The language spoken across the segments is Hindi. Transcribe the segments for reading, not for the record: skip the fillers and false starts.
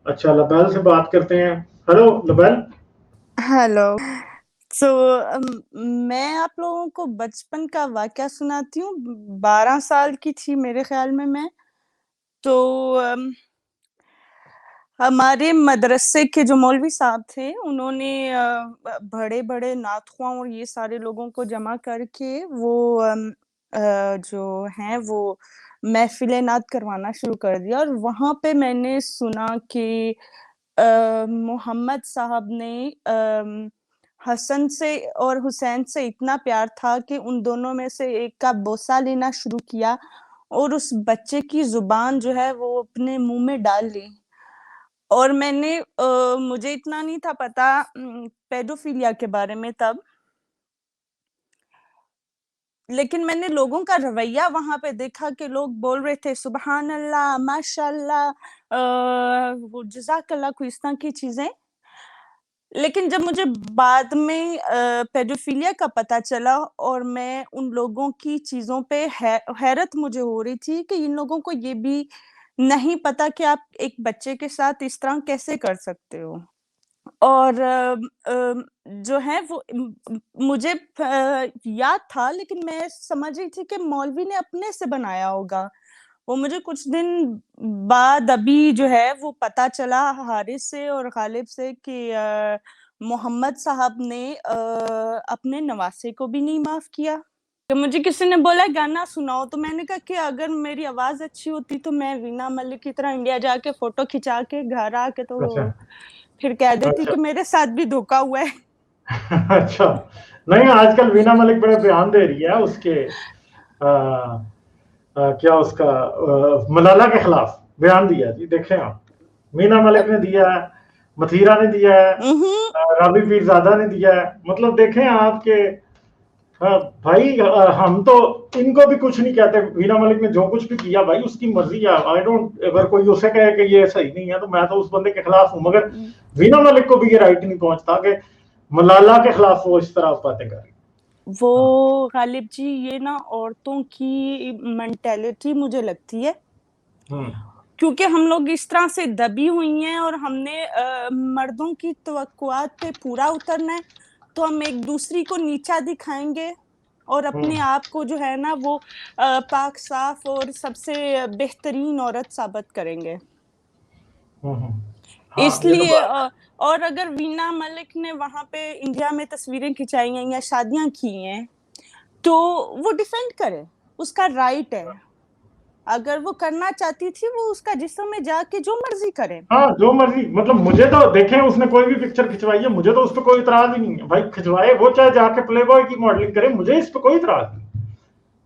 अच्छा, लबैल से बात करते हैं। हेलो लबैल। हेलो। सो मैं आप लोगों को बचपन का वाकया सुनाती हूँ। 12 साल की थी मेरे ख़्याल में मैं। तो अम, हमारे मदरसे के जो मौलवी साहब थे उन्होंने बड़े-बड़े नातख़्वाँ और ये सारे लोगों को जमा करके वो जो हैं वो महफ़िल-ए नात करवाना शुरू कर दिया और वहाँ पे मैंने सुना कि मोहम्मद साहब ने हसन से और हुसैन से इतना प्यार था कि उन दोनों में से एक का बोसा लेना शुरू किया और उस बच्चे की ज़ुबान जो है वो अपने मुँह में डाल ली। और मुझे इतना नहीं था पता पेडोफिलिया के बारे में तब, लेकिन मैंने लोगों का रवैया वहाँ पे देखा कि लोग बोल रहे थे सुबहान अल्लाह, माशाअल्लाह, वो जज़ाकल्लाह कोई इस तरह की चीज़ें। लेकिन जब मुझे बाद में पेडोफिलिया का पता चला और मैं उन लोगों की चीज़ों पे हैरत मुझे हो रही थी कि इन लोगों को ये भी नहीं पता कि आप एक बच्चे के साथ इस तरह कैसे कर सकते हो। और जो है वो मुझे याद था लेकिन मैं समझ रही थी कि मौलवी ने अपने से बनाया होगा। वो मुझे कुछ दिन बाद अभी जो है वो पता चला हारिस से और गालिब से कि मोहम्मद साहब ने अपने नवासे को भी नहीं माफ़ किया। तो मुझे किसी ने बोला गाना सुनाओ तो मैंने कहा कि अगर मेरी आवाज़ अच्छी होती तो मैं वीना मलिक की तरह इंडिया जाके फ़ोटो खिंचा के घर आके तो अच्छा। फिर कह देती अच्छा। कि मेरे साथ भी धोखा हुआ है। अच्छा। नहीं, आजकल वीना मलिक बड़े बयान दे रही है उसके क्या उसका मलाला के खिलाफ बयान दिया जी। देखें आप, मीना मलिक ने दिया है, मथीरा ने दिया है, उहुँ, राबी पीरजादा ने दिया है। मतलब देखें आपके भाई, हम तो इनको भी कुछ नहीं कहते। वीना मलिक ने जो कुछ भी किया भाई उसकी मर्जी है। आई डोंट, अगर कोई उसे कहे कि ये सही नहीं है तो मैं तो उस बंदे के खिलाफ हूं, मगर वीना मलिक को भी ये राइट नहीं पहुंचता कि मलाला के खिलाफ वो इस तरह बातें कर रही। वो हाँ। गालिब जी ये ना औरतों की मेंटालिटी मुझे लगती है, हम्म। क्योंकि हम लोग इस तरह से दबी हुई हैं और हमने मर्दों की तवक्कुआत पे पूरा उतरना है, तो हम एक-दूसरी को नीचा दिखाएँगे और अपने हम्म। आप को जो है ना वो पाक साफ और सबसे बेहतरीन औरत साबित करेंगे। हम्म। हाँ, ये तो इसलिए बात है। और अगर वीना मलिक ने वहाँ पे इंडिया में तस्वीरें खिंचाई हैं या शादियाँ की हैं, तो वो डिफेंड करे, उसका राइट है। अगर वो करना चाहती थी, वो उसका जिस्म में जाके जो मर्ज़ी करे। हाँ, जो मर्जी, मतलब मुझे तो देखें उसने कोई भी पिक्चर खिंचवाई है, मुझे तो उस पर कोई इतराज ही नहीं है भाई। खिंचवाए वो, चाहे जाके प्ले बॉय की मॉडलिंग करे, मुझे इस पर कोई इतराज नहीं।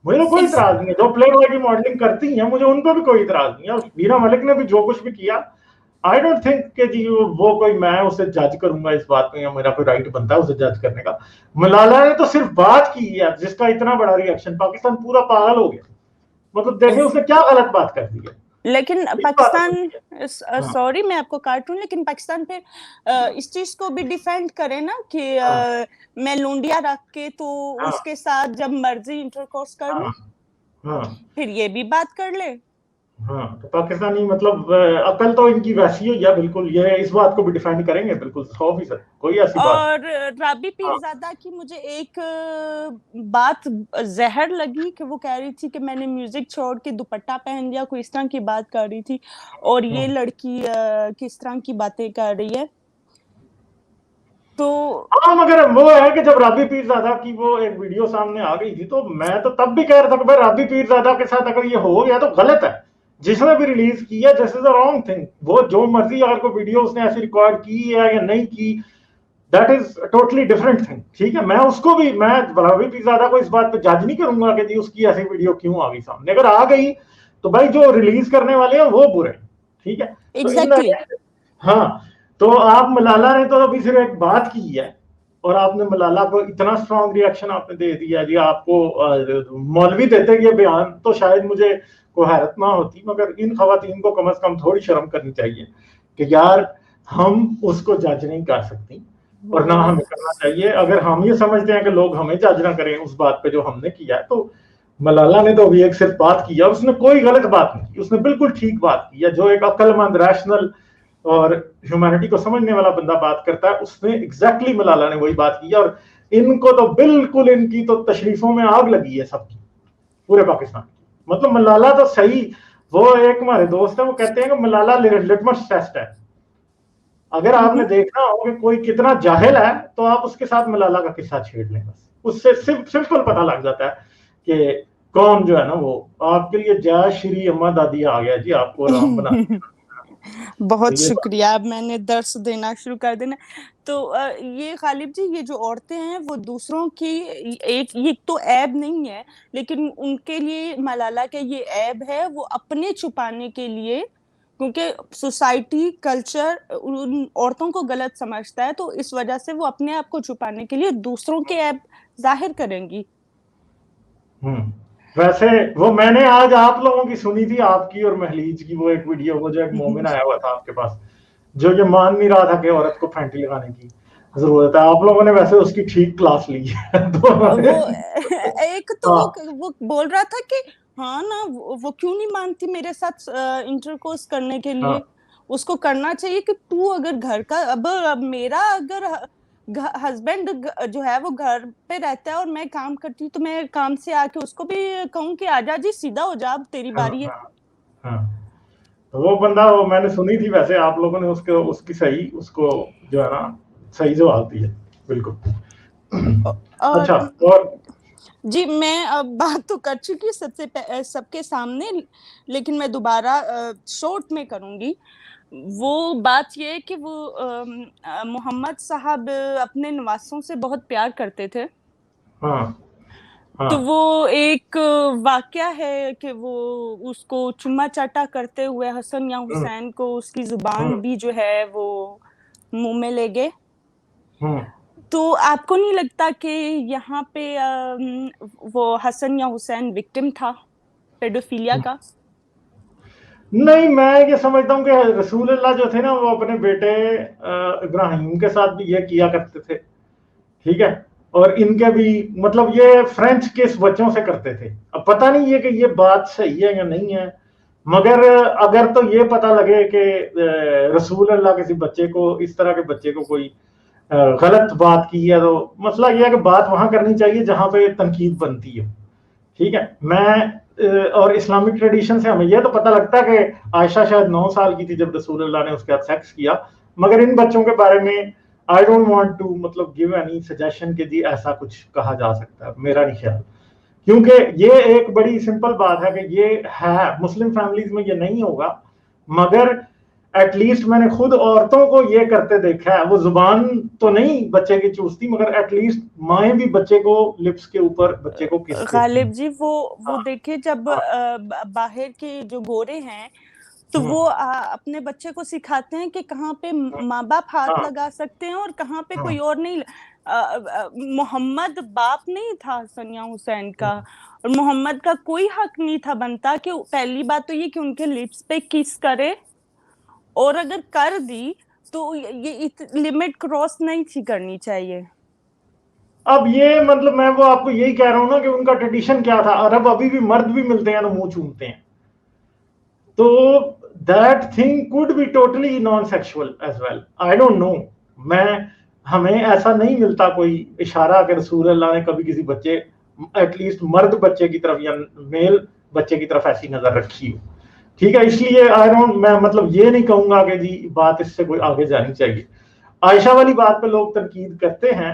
मुझे तो कोई एग्ज़ इतराज नहीं है। जो प्ले बॉय की मॉडलिंग करती हैं मुझे उन पर भी कोई इतराज नहीं है। और वीना मलिक ने भी जो कुछ भी किया, आई डोंट थिंक कि जी वो कोई, मैं उसे जज करूंगा इस बात में या मेरा कोई राइट बनता है उसे जज करने का। मलाला ने तो सिर्फ बात की है जिसका इतना बड़ा रिएक्शन, पाकिस्तान पूरा पागल हो गया। मतलब देखें उसने क्या गलत बात कर दी है। लेकिन एक बात पाकिस्तान समझिए। हाँ। सॉरी मैं आपको काटूँ लेकिन पाकिस्तान फिर इस चीज़ को भी डिफेंड करे ना कि हाँ। मैं लूंडिया रख के तो हाँ। उसके साथ जब मर्ज़ी इंटरकोर्स कर लूँ, हाँ। हाँ। फिर ये भी बात कर ले। हाँ, तो पाकिस्तानी मतलब अकल तो इनकी वैसी ही है बिल्कुल। ये इस बात को भी डिफेंड करेंगे बिल्कुल 100%, कोई ऐसी बात और नहीं। राबी हाँ। पीरज़ादा की मुझे एक बात ज़हर लगी कि वो कह रही थी कि मैंने म्यूज़िक छोड़ के दुपट्टा पहन लिया, कोई इस तरह की बात कर रही थी और ये हम्म। लड़की किस तरह की बातें कर रही है। तो हाँ, मगर वो है कि जब राबी पीरजादा की वो एक वीडियो सामने आ गई थी तो मैं तो तब भी कह रहा था कि भाई राबी पीरजादा के साथ अगर ये हो गया तो गलत है। जिसने भी रिलीज की है, this is a wrong thing. वो जो मर्जी अगर कोई वीडियो उसने ऐसी रिकॉर्ड की है या नहीं की, that is totally different thing. ठीक है, मैं उसको भी, मैं राबी पीरजादा को इस बात पे जज नहीं करूंगा कि जी उसकी ऐसी वीडियो क्यों आ गई सामने। अगर आ गई तो भाई जो रिलीज करने वाले हैं वो बुरे हैं। ठीक है। तो इन, एग्ज़ैक्टली। हाँ, तो आप मलाला ने तो अभी सिर्फ एक बात की है और आपने मलाला को इतना स्ट्रांग रिएक्शन आपने दे दिया जी। आपको मौलवी देते ये बयान तो शायद मुझे को हैरत ना होती, मगर इन खवातीन को कम से कम थोड़ी शर्म करनी चाहिए कि यार हम उसको जज नहीं कर सकती और ना वो हमें करना चाहिए। अगर हम ये समझते हैं कि लोग हमें जज ना करें उस बात पे जो हमने किया है, तो मलाला ने तो अभी एक सिर्फ बात की है, उसने कोई गलत बात नहीं की, उसने बिल्कुल ठीक बात की है। जो एक अक्लमंद रैशनल और ह्यूमैनिटी को समझने वाला बंदा बात करता है, उसने एग्जैक्टली मलाला ने वही बात की। और इनको तो बिल्कुल, इनकी तो तशरीफों में आग लगी है सबकी, पूरे पाकिस्तान की। मतलब मलाला तो सही, वो एक हमारे दोस्त है, वो कहते हैं कि मलाला लिटमस टेस्ट है। अगर आपने देखना हो कि कोई कितना जाहिल है, तो आप उसके साथ मलाला का किस्सा छेड़ लें, बस उससे सिंपल पता लग जाता है कि कौन जो है ना वो। आपके लिए जय श्री अम्मा दादी आ गया जी, आपको राम बना दिया। तो बहुत ये शुक्रिया, अब मैंने दर्स देना शुरू कर देना। तो ये गालिब जी, ये जो औरतें हैं वो दूसरों की एक ये तो ऐब नहीं है, लेकिन उनके लिए मलाला के ये ऐब है, वो अपने छुपाने के लिए, क्योंकि सोसाइटी कल्चर उन औरतों को गलत समझता है, तो इस वजह से वो अपने आप को छुपाने के लिए दूसरों के ऐब जाहिर करेंगी। वैसे वो मैंने आज आप लोगों की सुनी थी, आपकी और महलीज की, वो एक वीडियो, वो जो एक मोमिन आया हुआ था आपके पास, जो ये मान नहीं रहा था कि औरत को फैंटी लगाने की जरूरत है। आप लोगों ने वैसे उसकी ठीक क्लास ली है दोनों ने। वो एक तो हाँ वो बोल रहा था कि हाँ ना, वो क्यों नहीं मानती मेरे साथ इंटरकोर्स करने के लिए, हाँ उसको करना चाहिए। कि तू अगर घर का, अब मेरा अगर हस्बैंड जो है वो घर पे रहता है और मैं काम करती हूँ, तो मैं काम से आके उसको भी कहूँ कि आजा जी, सीधा हो जा, अब तेरी हाँ बारी है। हाँ हाँ। तो वो बंदा, वो मैंने सुनी थी, वैसे आप लोगों ने उसके उसकी सही, उसको जो है ना सही जवाब दिया, बिल्कुल। और अच्छा, और जी, मैं अब बात तो कर चुकी हूँ सबके सामने, लेकिन मैं दोबारा शॉर्ट में करूंगी। वो बात ये है कि वो मोहम्मद साहब अपने नवासों से बहुत प्यार करते थे। हाँ हाँ तो वो एक वाकया है कि वो उसको चुम्मा चाटा करते हुए हसन या हम्म हुसैन को उसकी जुबान हम्म भी जो है वो मुंह में ले गए। हम्म तो आपको नहीं लगता कि यहाँ पे वो हसन या हुसैन विक्टिम था पेडोफिलिया का? नहीं, मैं ये समझता हूँ कि रसूल अल्लाह जो थे ना, वो अपने बेटे इब्राहिम के साथ भी ये किया करते थे, ठीक है। और इनके भी, मतलब ये फ्रेंच किस बच्चों से करते थे। अब पता नहीं है कि ये बात सही है या नहीं है, मगर अगर तो ये पता लगे कि रसूल अल्लाह किसी बच्चे को, इस तरह के बच्चे को कोई गलत बात की है, तो मसला ये है कि बात वहां करनी चाहिए जहां पे तनकीद बनती है, ठीक है। और इस्लामिक ट्रेडिशन से हमें यह तो पता लगता है कि आयशा शायद 9 साल की थी जब रसूल अल्लाह ने उसके साथ सेक्स किया। मगर इन बच्चों के बारे में आई डोंट वांट टू मतलब गिव एनी सजेशन के जी ऐसा कुछ कहा जा सकता है, मेरा नहीं ख्याल। क्योंकि ये एक बड़ी सिंपल बात है कि ये है मुस्लिम फैमिलीज में ये नहीं होगा, मगर एटलीस्ट मैंने खुद औरतों को ये करते देखा है। वो जुबान तो नहीं बच्चे की चूसती, मगर एटलीस्ट माएं भी बच्चे को लिप्स के ऊपर बच्चे को किस देती गालिब हैं। जी, वो हाँ देखिए, जब हाँ बाहर के जो गोरे हैं, तो हम्म, वो अपने बच्चे को सिखाते हैं कि कहाँ पे माँ बाप हाथ हाँ लगा सकते हैं और कहाँ पे हाँ कोई और नहीं। मोहम्मद बाप नहीं था सनिया हुसैन का, और मोहम्मद का कोई हक नहीं था बनता कि पहली बात तो ये कि उनके लिप्स पे किस करे, और अगर कर दी तो ये लिमिट क्रॉस नहीं थी करनी चाहिए। अब ये मतलब मैं वो आपको यही कह रहा हूं ना कि उनका ट्रेडिशन क्या था। अरब अभी भी मर्द भी मिलते हैं तो मुंह चूमते हैं, तो that thing could be totally non sexual as well, I don't know. मैं हमें ऐसा नहीं मिलता कोई इशारा कि रसूल अल्लाह ने कभी किसी बच्चे, एटलीस्ट मर्द बच्चे की तरफ या मेल बच्चे की तरफ ऐसी नजर रखी हो, ठीक है। इसलिए आई डोंट, मैं मतलब ये नहीं कहूंगा कि जी बात इससे कोई आगे जानी चाहिए। आयशा वाली बात पे लोग तनकीद करते हैं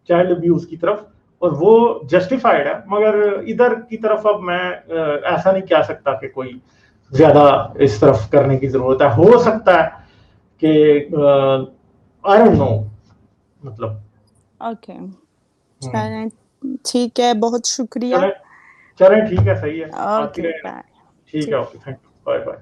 चाइल्ड अब्यूज की तरफ, और वो जस्टिफाइड है, मगर इधर की तरफ अब मैं ऐसा नहीं कह सकता कि कोई ज्यादा इस तरफ करने की जरूरत है। हो सकता है कि आई डोंट नो, मतलब ओके, चलें, ठीक है, बहुत शुक्रिया। चलें, चलें ठीक है, सही है, आती ओके, रहे ना। बाय। ठीक है, ठीक। Okay, thank you, bye bye.